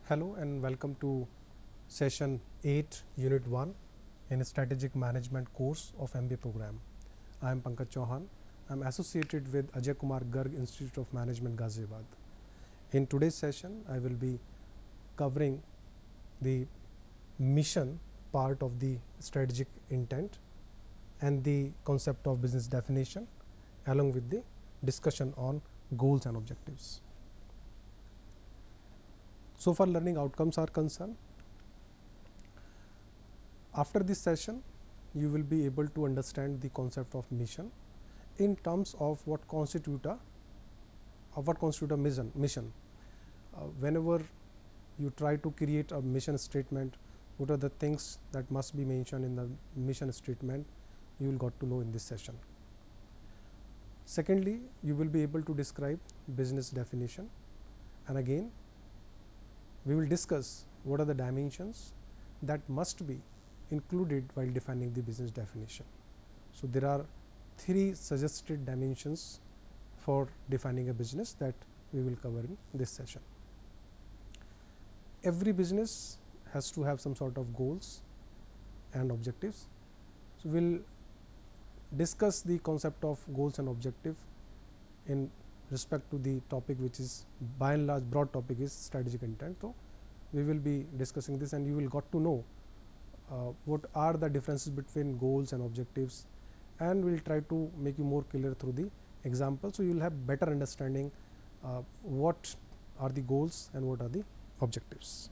Hello and welcome to session 8 unit 1 in a strategic management course of MBA program. I am Pankaj Chauhan. I am associated with Ajay Kumar Garg Institute of Management Ghaziabad. In today's session I will be covering the mission part of the strategic intent and the concept of business definition along with the discussion on goals and objectives. So far learning outcomes are concerned. After this session, you will be able to understand the concept of mission in terms of what constitute a mission. Whenever you try to create a mission statement, what are the things that must be mentioned in the mission statement, you will got to know in this session. Secondly, you will be able to describe business definition, and again we will discuss what are the dimensions that must be included while defining the business definition. So there are 3 suggested dimensions for defining a business that we will cover in this session. Every business has to have some sort of goals and objectives. So we'll discuss the concept of goals and objective in respect to the topic, which is by and large broad topic is strategic intent. So we will be discussing this and you will got to know what are the differences between goals and objectives, and we'll try to make you more clear through the example, so you will have better understanding what are the goals and what are the objectives.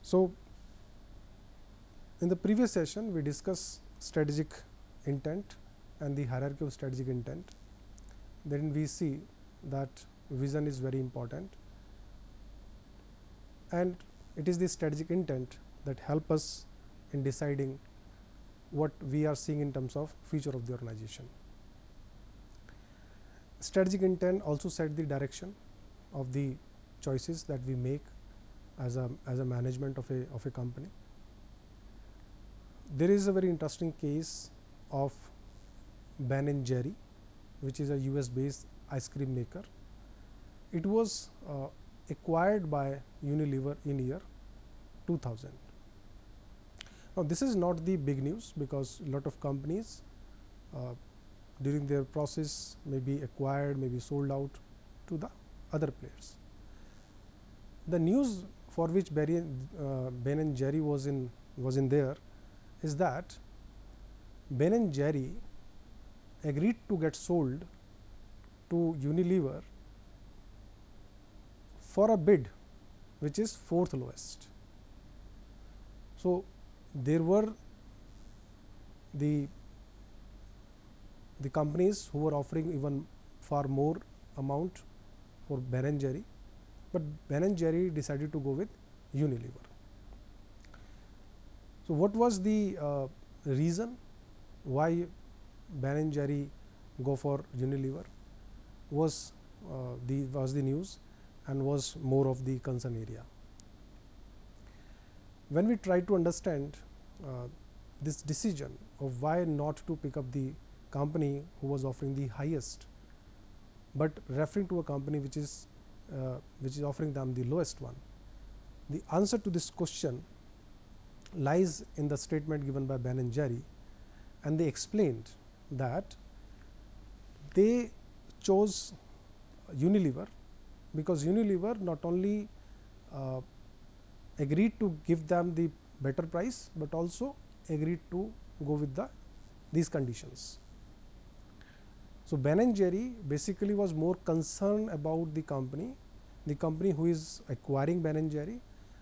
So in the previous session we discussed strategic intent and the hierarchy of strategic intent. Then we see that vision is very important, and it is the strategic intent that help us in deciding what we are seeing in terms of future of the organization. Strategic intent also set the direction of the choices that we make as a management of a company. There is a very interesting case of Ben and Jerry, which is a US based ice cream maker. It was acquired by Unilever in year 2000. Now this is not the big news, because a lot of companies during their process may be acquired, may be sold out to the other players. The news for which Ben and Jerry was in there is that Ben and Jerry agreed to get sold to Unilever for a bid which is 4th lowest. So there were the companies who were offering even far more amount for Ben and Jerry, but Ben and Jerry decided to go with Unilever. So what was the reason why Ben and Jerry go for Unilever was the news and was more of the concern area. When we try to understand this decision of why not to pick up the company who was offering the highest, but referring to a company which is offering them the lowest one, the answer to this question lies in the statement given by Ben and Jerry, and they explained that they chose Unilever because Unilever not only agreed to give them the better price, but also agreed to go with these conditions. So Ben and Jerry basically was more concerned about the company who is acquiring Ben and Jerry,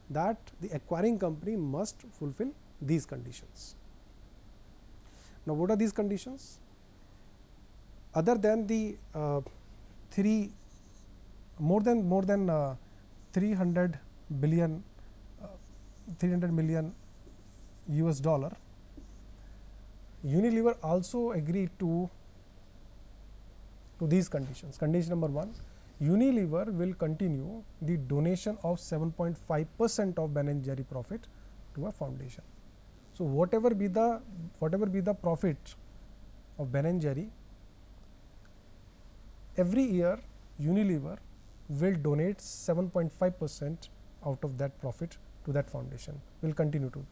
that the acquiring company must fulfill these conditions. Now what are these conditions? Other than the more than 300 million US dollar, Unilever also agreed to to these conditions. Condition number 1, Unilever will continue the donation of 7.5% of Ben & Jerry profit to a foundation. So, whatever be the profit of Ben & Jerry, every year Unilever will donate 7.5% out of that profit to that foundation, will continue to.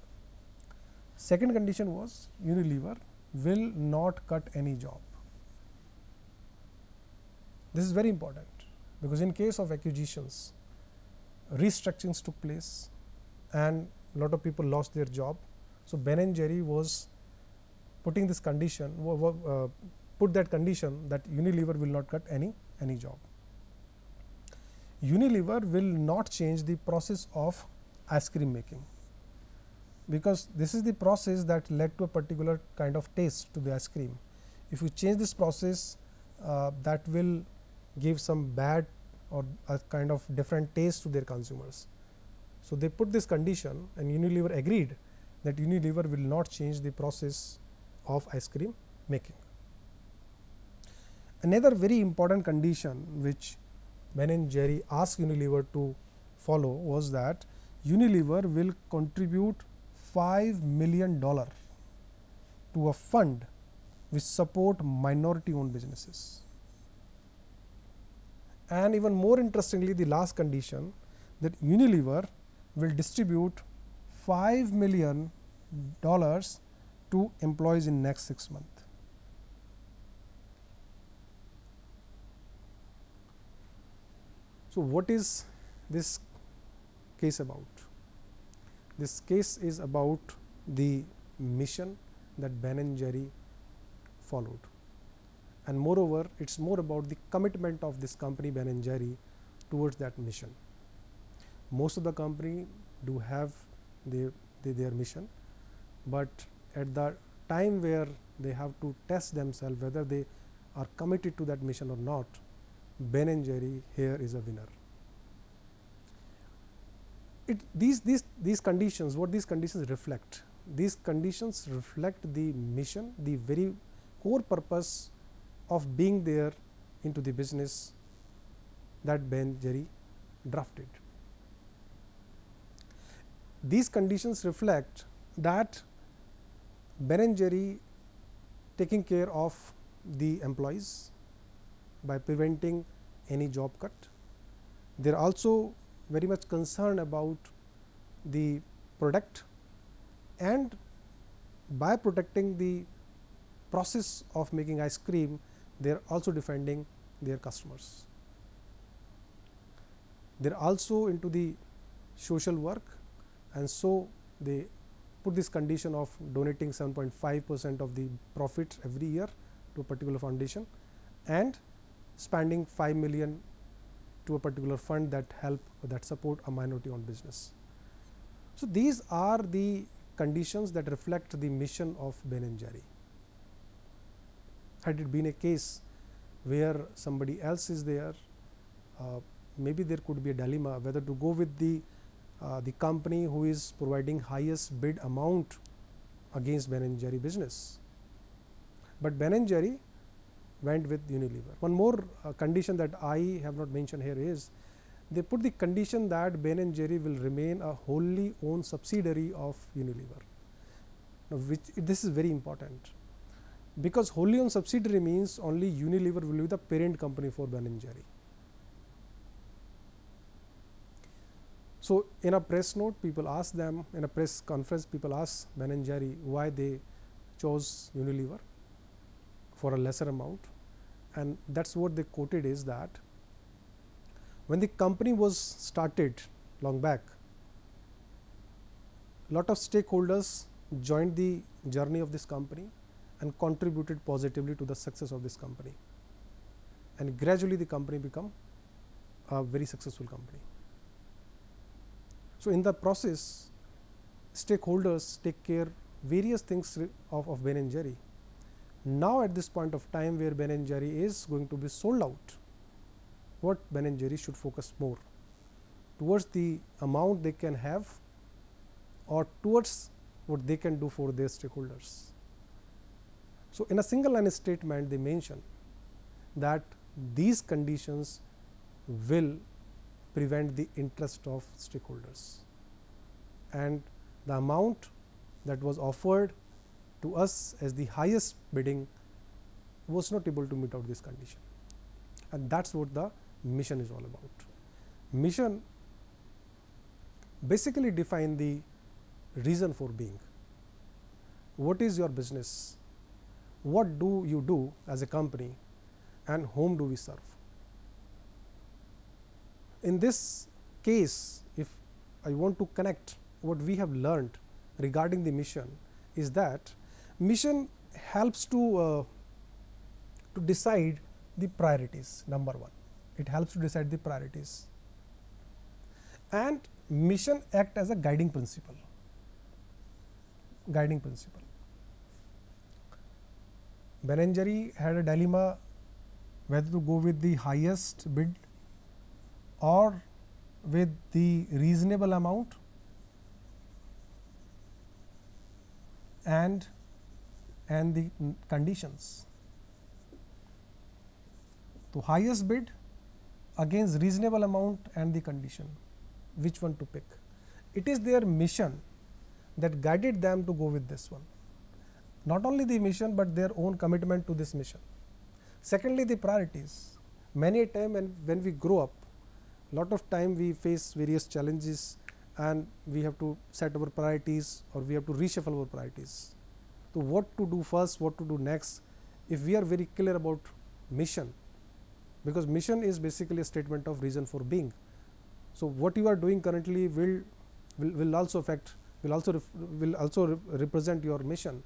Second condition was Unilever will not cut any job. This is very important, because in case of acquisitions, restructurings took place and a lot of people lost their job. So, Ben & Jerry was putting this condition, put that condition that Unilever will not cut any job. Unilever will not change the process of ice cream making, because this is the process that led to a particular kind of taste to the ice cream. If you change this process, that will give some bad or a kind of different taste to their consumers. So, they put this condition and Unilever agreed that Unilever will not change the process of ice cream making. Another very important condition which Ben & Jerry asked Unilever to follow was that Unilever will contribute $5 million to a fund which support minority owned businesses. And even more interestingly, the last condition, that Unilever will distribute $5 million to employees in next 6 months. So, what is this case about? This case is about the mission that Ben & Jerry followed, and moreover it is more about the commitment of this company Ben & Jerry towards that mission. Most of the company do have their mission, but at the time where they have to test themselves whether they are committed to that mission or not, Ben & Jerry here is a winner. These conditions, what these conditions reflect? These conditions reflect the mission, the very core purpose of being there into the business that Ben & Jerry drafted. These conditions reflect that Ben & Jerry taking care of the employees by preventing any job cut. They are also very much concerned about the product, and by protecting the process of making ice cream, they are also defending their customers. They are also into the social work, and so they put this condition of donating 7.5% of the profit every year to a particular foundation and spending $5 million to a particular fund that help or that support a minority owned business. So, these are the conditions that reflect the mission of Ben & Jerry. Had it been a case where somebody else is there, maybe there could be a dilemma whether to go with the company who is providing highest bid amount against Ben & Jerry business. But Ben & Jerry went with Unilever. One more condition that I have not mentioned here is they put the condition that Ben & Jerry will remain a wholly owned subsidiary of Unilever. Now, this is very important, because wholly owned subsidiary means only Unilever will be the parent company for Ben & Jerry. So, in a press note, people ask them, in a press conference, people ask Ben & Jerry why they chose Unilever for a lesser amount, and that is what they quoted is that when the company was started long back, lot of stakeholders joined the journey of this company and contributed positively to the success of this company, and gradually the company become a very successful company. So, in the process, stakeholders take care various things of Ben & Jerry. Now, at this point of time where Ben & Jerry is going to be sold out, what Ben & Jerry should focus more towards the amount they can have or towards what they can do for their stakeholders. So, in a single line statement, they mention that these conditions will prevent the interest of stakeholders, and the amount that was offered to us as the highest bidding was not able to meet out this condition, and that's what the mission is all about. Mission basically define the reason for being. What is your business? What do you do as a company, and whom do we serve? In this case, if I want to connect what we have learned regarding the mission, is that mission helps to decide the priorities. Number one, it helps to decide the priorities, and mission act as a guiding principle. Guiding principle. Ben & Jerry had a dilemma whether to go with the highest bid or with the reasonable amount, and the conditions. So, highest bid against reasonable amount and the condition, which one to pick? It is their mission that guided them to go with this one. Not only the mission, but their own commitment to this mission. Secondly, the priorities. Many a time when we grow up, lot of time we face various challenges, and we have to set our priorities, or we have to reshuffle our priorities. So, what to do first, what to do next, if we are very clear about mission, because mission is basically a statement of reason for being. So, what you are doing currently will also affect, will also represent your mission.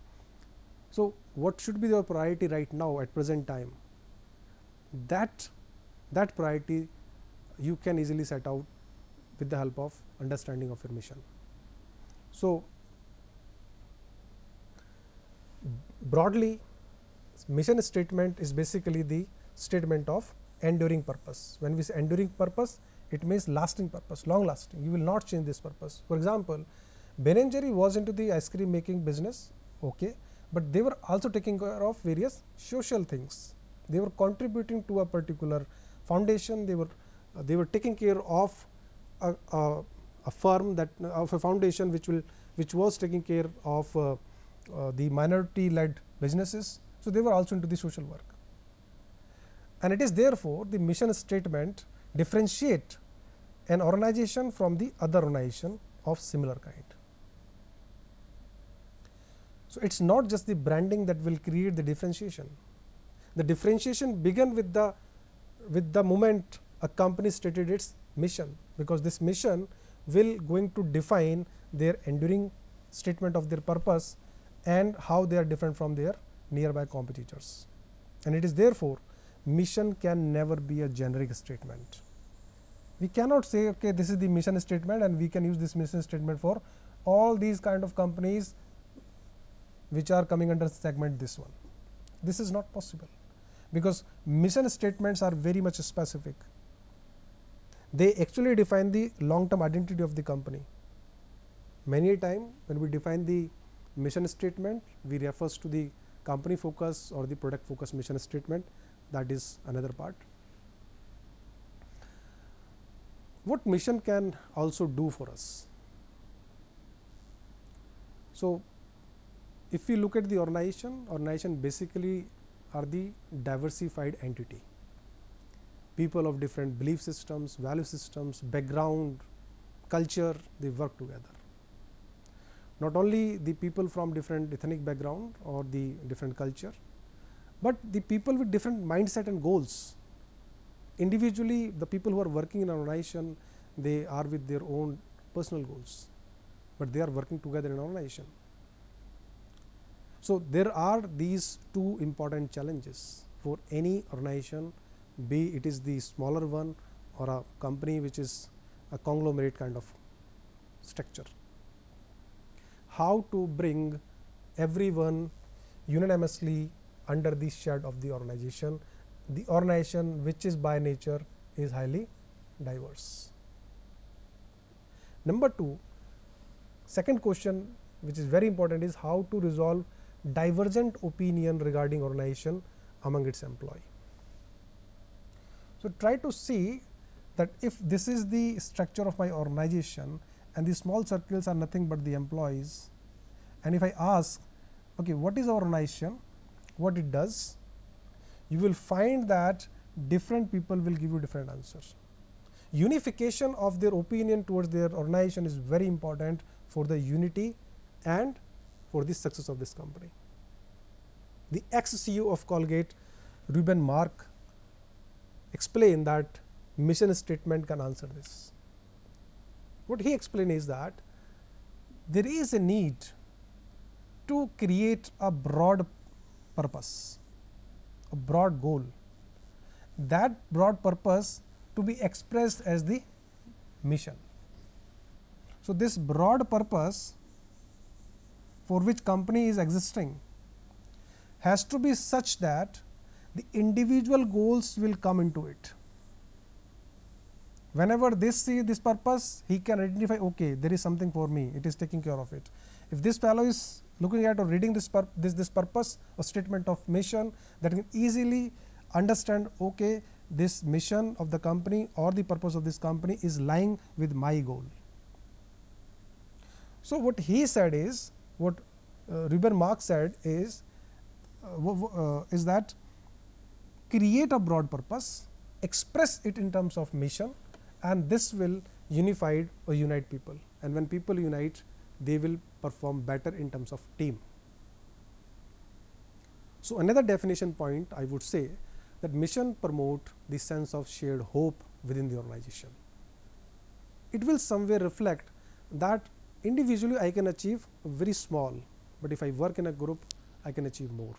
So, what should be your priority right now at present time? That priority you can easily set out with the help of understanding of your mission. So, broadly, mission statement is basically the statement of enduring purpose. When we say enduring purpose, it means lasting purpose, long lasting. You will not change this purpose. For example, Ben & Jerry was into the ice cream making business, okay, but they were also taking care of various social things. They were contributing to a particular foundation. They were taking care of a firm, that of a foundation which was taking care of the minority led businesses. So, they were also into the social work, and it is therefore the mission statement differentiate an organization from the other organization of similar kind. So, it is not just the branding that will create the differentiation. The differentiation began with the moment a company stated its mission, because this mission will going to define their enduring statement of their purpose and how they are different from their nearby competitors. And it is therefore, mission can never be a generic statement. We cannot say, okay, this is the mission statement and we can use this mission statement for all these kind of companies which are coming under segment this one. This is not possible, because mission statements are very much specific. They actually define the long term identity of the company. Many a time when we define the mission statement, we refers to the company focus or the product focus mission statement. That is another part. What mission can also do for us? So, if we look at the organization basically are the diversified entity. People of different belief systems, value systems, background, culture, they work together. Not only the people from different ethnic background or the different culture, but the people with different mindset and goals. Individually, the people who are working in an organization, they are with their own personal goals, but they are working together in an organization. So, there are these two important challenges for any organization, be it is the smaller one or a company which is a conglomerate kind of structure. How to bring everyone unanimously under the shed of the organization which is by nature is highly diverse. Number two, second question which is very important is how to resolve divergent opinion regarding organization among its employee. So, try to see that if this is the structure of my organization and these small circles are nothing but the employees, and if I ask, okay, what is our organization, what it does, you will find that different people will give you different answers. Unification of their opinion towards their organization is very important for the unity and for the success of this company. The ex-CEO of Colgate, Ruben Mark, explained that mission statement can answer this. What he explained is that there is a need to create a broad purpose, a broad goal. That broad purpose to be expressed as the mission. So, this broad purpose for which company is existing has to be such that the individual goals will come into it. Whenever they see this purpose, he can identify, okay, there is something for me, it is taking care of it. If this fellow is looking at or reading this purpose or statement of mission, that can easily understand, okay, this mission of the company or the purpose of this company is lying with my goal. So, what he said is, what Ruben Mark said is that create a broad purpose, express it in terms of mission, and this will unify or unite people. And when people unite, they will perform better in terms of team. So, another definition point I would say that mission promote the sense of shared hope within the organization. It will somewhere reflect that individually I can achieve very small, but if I work in a group, I can achieve more.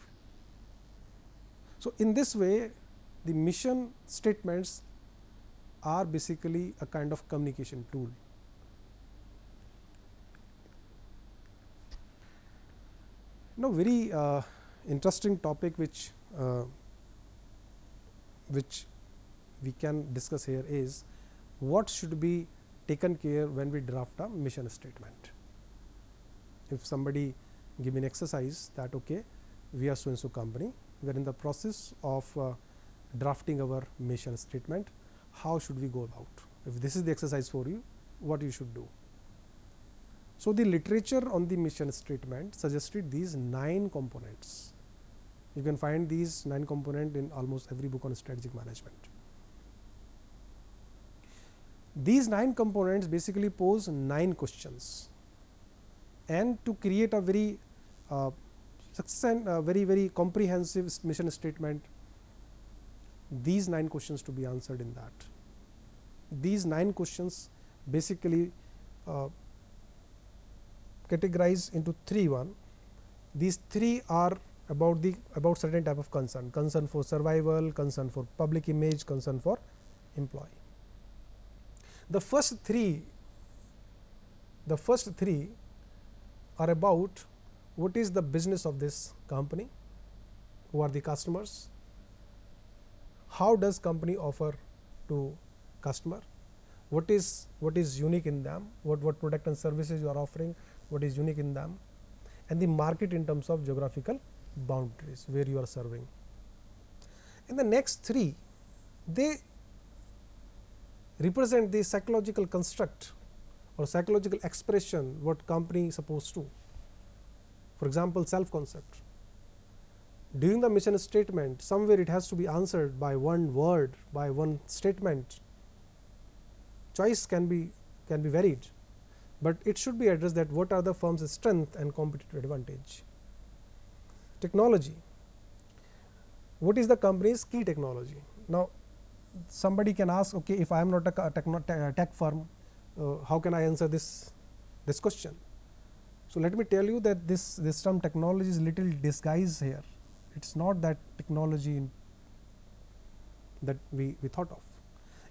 So, in this way, the mission statements are basically a kind of communication tool. Now, very interesting topic which we can discuss here is what should be taken care when we draft a mission statement. If somebody give me an exercise that, okay, we are so and so company, we are in the process of drafting our mission statement, how should we go about? If this is the exercise for you, what you should do? So, the literature on the mission statement suggested these 9 components. You can find these 9 components in almost every book on strategic management. These 9 components basically pose 9 questions, and to create a very very comprehensive mission statement, these 9 questions to be answered in that. These 9 questions basically categorized into 3. These 3 are about certain type of concern for survival, concern for public image, concern for employee. The first three are about what is the business of this company, who are the customers, how does company offer to customer, what is unique in them, what product and services you are offering, what is unique in them, and the market in terms of geographical boundaries where you are serving. In the next 3, they represent the psychological construct or psychological expression what company is supposed to. For example, self concept. During the mission statement, somewhere it has to be answered by one word, by one statement. Choice can be varied, but it should be addressed that what are the firm's strength and competitive advantage. Technology. What is the company's key technology? Now, somebody can ask, okay, if I am not a tech firm, how can I answer this question? So, let me tell you that this term technology is little disguised here. It is not that technology that we thought of.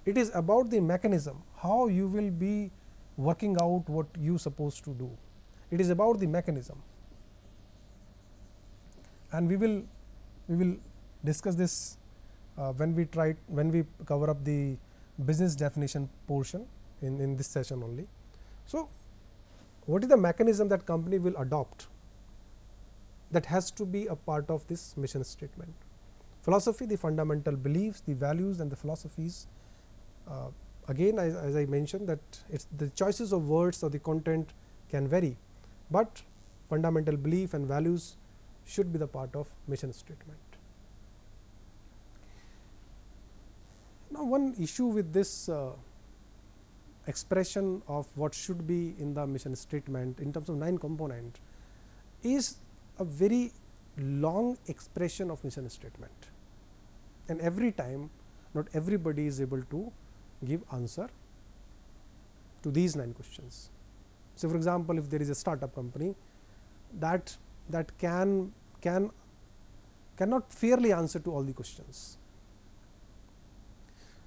It is about the mechanism, how you will be working out what you supposed to do. It is about the mechanism, and we will discuss this when we cover up the business definition portion in this session only. So, what is the mechanism that company will adopt that has to be a part of this mission statement? Philosophy, the fundamental beliefs, the values and the philosophies. Again, as I mentioned, that it's the choices of words or the content can vary, but fundamental belief and values should be the part of mission statement. Now, one issue with this expression of what should be in the mission statement in terms of 9 component is a very long expression of mission statement, and every time not everybody is able to give answer to these 9 questions. So, for example, if there is a startup company that cannot fairly answer to all the questions.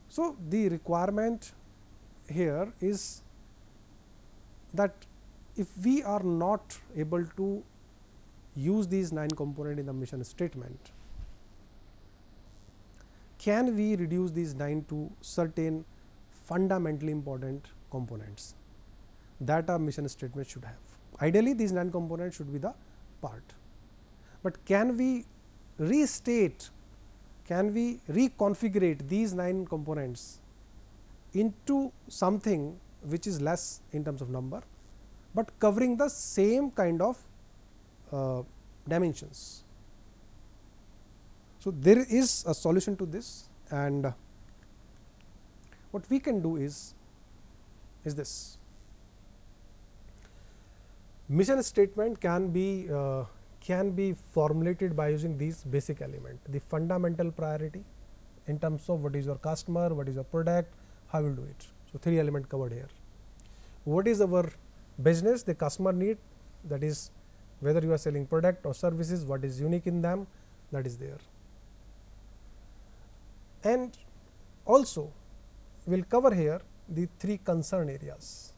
So, the requirement here is that if we are not able to use these 9 components in the mission statement, can we reduce these 9 to certain fundamentally important components that a mission statement should have? Ideally, these 9 components should be the part, but can we restate, can we reconfigure these 9 components into something which is less in terms of number, but covering the same kind of dimensions? So, there is a solution to this, and what we can do is this. Mission statement can be formulated by using these basic elements: the fundamental priority in terms of what is your customer, what is your product, how you will do it. So, 3 elements covered here. What is our business, the customer need, that is whether you are selling product or services, what is unique in them, that is there. And also we will cover here the 3 concern areas,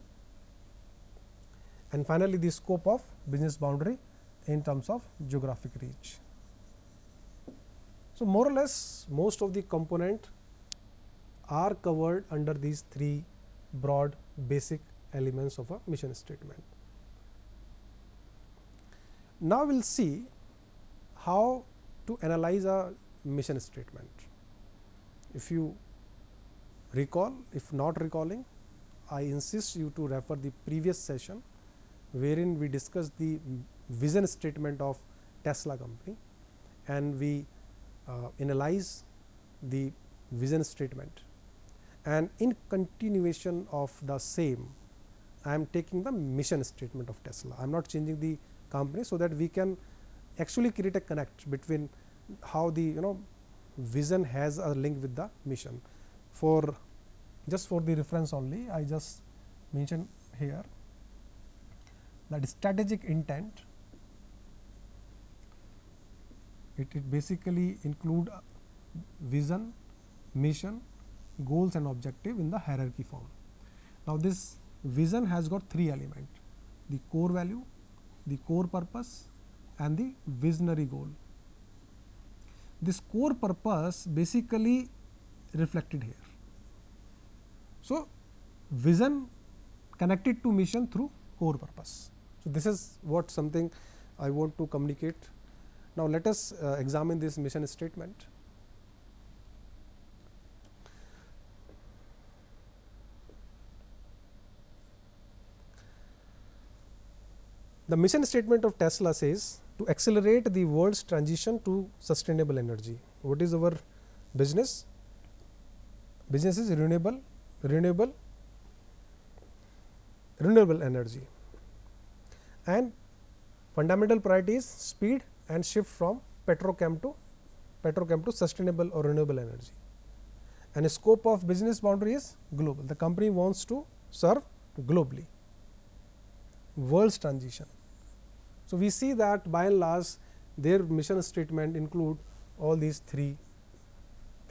and finally, the scope of business boundary in terms of geographic reach. So, more or less most of the component are covered under these 3 broad basic elements of a mission statement. Now, we will see how to analyze a mission statement. If you recall, if not recalling, I insist you to refer the previous session wherein we discussed the vision statement of Tesla company, and we analyze the vision statement, and in continuation of the same I am taking the mission statement of Tesla. I am not changing the company, so that we can actually create a connect between how the vision has a link with the mission. For just for the reference only, I just mentioned here that strategic intent, it basically include vision, mission, goals and objective in the hierarchy form. Now, this vision has got 3 elements: the core value, the core purpose and the visionary goal. This core purpose basically reflected here. So, vision connected to mission through core purpose. So, this is what something I want to communicate. Now, let us examine this mission statement. The mission statement of Tesla says to accelerate the world's transition to sustainable energy. What is our business? Business is renewable energy, and fundamental priority is speed and shift from petrochem to sustainable or renewable energy, and the scope of business boundary is global. The company wants to serve globally, world's transition. So, we see that by and large their mission statement include all these three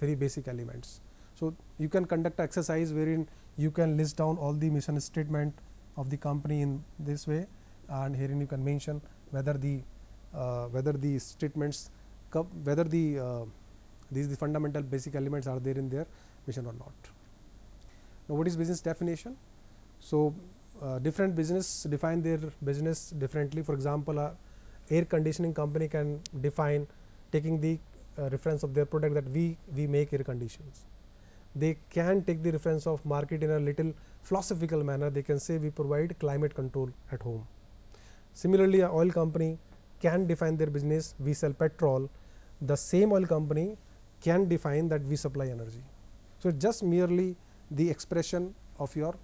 basic elements. So, you can conduct exercise wherein you can list down all the mission statement of the company in this way, and herein you can mention whether the statements, whether these the fundamental basic elements are there in their mission or not. Now, what is business definition? So, different business define their business differently. For example, a air conditioning company can define taking the reference of their product that we make air conditions. They can take the reference of market in a little philosophical manner. They can say we provide climate control at home. Similarly, an oil company can define their business, we sell petrol. The same oil company can define that we supply energy. So it's just merely the expression of your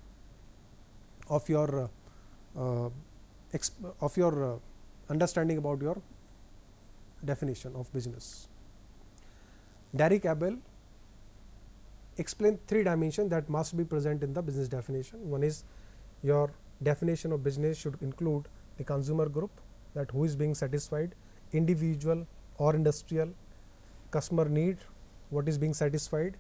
understanding about your definition of business. Derek Abel explained 3 dimensions that must be present in the business definition. One is your definition of business should include the consumer group, that who is being satisfied, individual or industrial, customer need, what is being satisfied,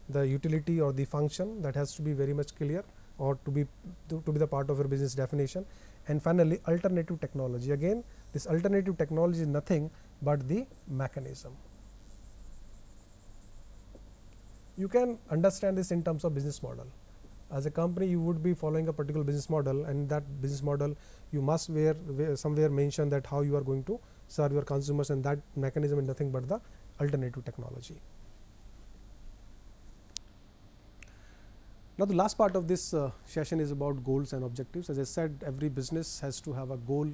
the utility or the function, that has to be very much clear or to be the part of your business definition. And finally, alternative technology. Again, this alternative technology is nothing but the mechanism. You can understand this in terms of business model. As a company, you would be following a particular business model, and that business model you must somewhere mention that how you are going to serve your consumers, and that mechanism is nothing but the alternative technology. Now, the last part of this session is about goals and objectives. As I said, every business has to have a goal.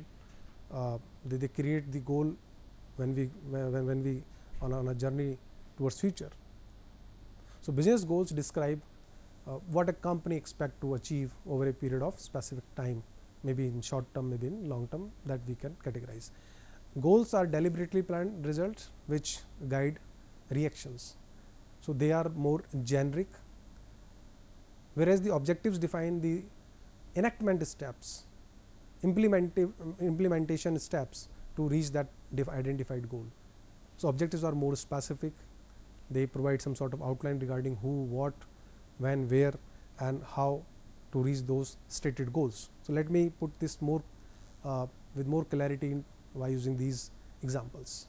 They create the goal when we on a journey towards future. So business goals describe what a company expect to achieve over a period of specific time, maybe in short term, maybe in long term, that we can categorize. Goals are deliberately planned results which guide reactions. So they are more generic, whereas the objectives define the enactment steps, implementation steps to reach that identified goal. So objectives are more specific. They provide some sort of outline regarding who, what, when, where, and how to reach those stated goals. So let me put this more with more clarity by using these examples.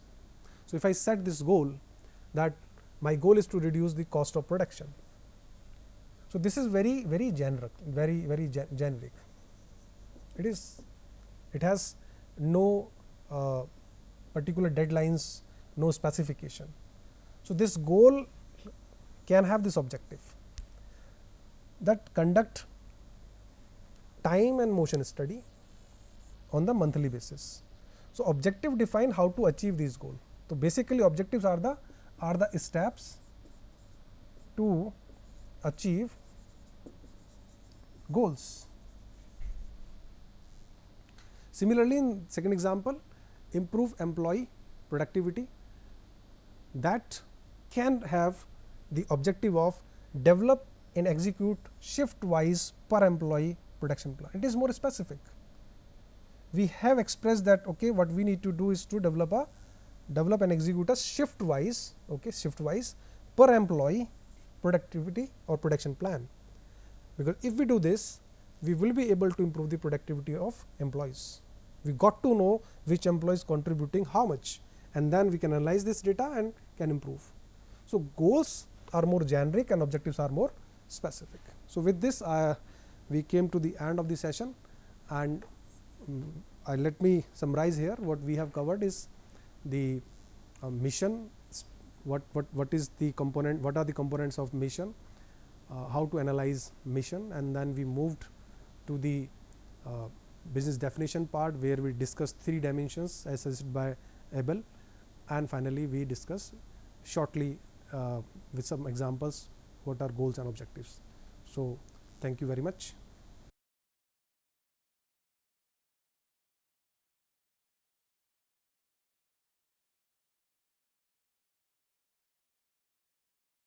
So if I set this goal, that my goal is to reduce the cost of production. So this is very generic, very generic. It has no particular deadlines, no specification. So this goal can have this objective, that conduct time and motion study on the monthly basis. So objective define how to achieve these goals. So basically objectives are the steps to achieve goals. Similarly, in second example, improve employee productivity, that can have the objective of develop and execute shift wise per employee production plan. It is more specific. We have expressed that okay, what we need to do is to develop and execute a shift wise per employee productivity or production plan, because if we do this, we will be able to improve the productivity of employees. We got to know which employee is contributing how much, and then we can analyze this data and can improve. So goals are more generic and objectives are more specific. So with this we came to the end of the session, and let me summarize here. What we have covered is the mission, what is the component, what are the components of mission, how to analyze mission, and then we moved to the business definition part, where we discussed 3 dimensions as suggested by Abel, and finally we discuss shortly with some examples what are goals and objectives. So thank you very much.